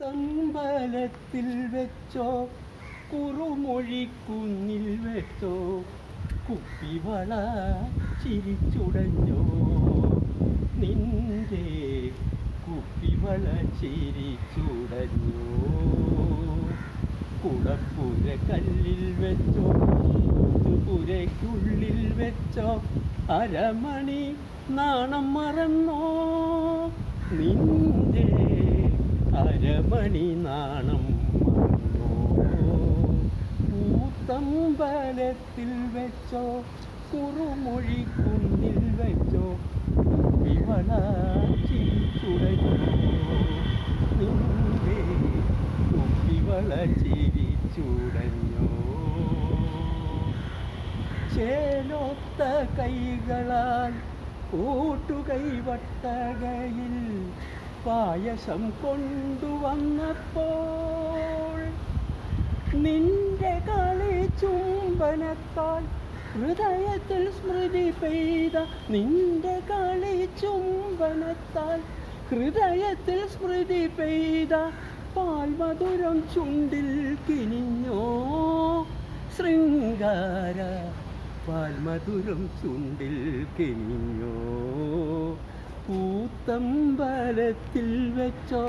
കൂത്തമ്പലത്തിൽ വെച്ചോ കുറുമൊഴിക്കുന്നിൽ വെച്ചോ കുപ്പിവള ചിരിച്ചുടഞ്ഞോ നിന്റെ കുപ്പിവള ചിരിച്ചുടഞ്ഞോ കുടപ്പുര കല്ലിൽ വെച്ചോ പുരയ്ക്കുള്ളിൽ വെച്ചോ അരമണി നാണം മറന്നോ നിന്റെ അരമണി നാണം മറന്നോ കൂത്തമ്പലത്തിൽ വെച്ചോ കുറുമൊഴിക്കുന്നിൽ വെച്ചോ കുപ്പിവള ചിരിച്ചുടഞ്ഞോ നിന്റെ കുപ്പിവള ചിരിച്ചുടഞ്ഞോ ചേലൊത്ത കൈകളാൽ കൂട്ടുകൈ വട്ടകയിൽ പായസം കൊണ്ടുവന്നപ്പോൾ നിന്റെ കളി ചുംബനത്താൽ ഹൃദയത്തിൽ സ്മൃതി പെയ്ത നിന്റെ കളി ചുംബനത്താൽ ഹൃദയത്തിൽ സ്മൃതി പെയ്ത പാൽമധുരം ചുണ്ടിൽ കിനിഞ്ഞോ ശൃംഗാര പാൽമധുരം ചുണ്ടിൽ കിനിഞ്ഞോ കൂത്തമ്പലത്തിൽ വെച്ചോ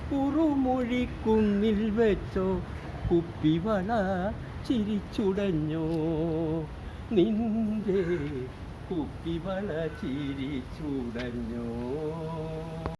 കുറുമൊഴിക്കുന്നിൽ വെച്ചോ കുപ്പിവള ചിരിച്ചുടഞ്ഞോ നിന്റെ കുപ്പിവള ചിരിച്ചുടഞ്ഞോ.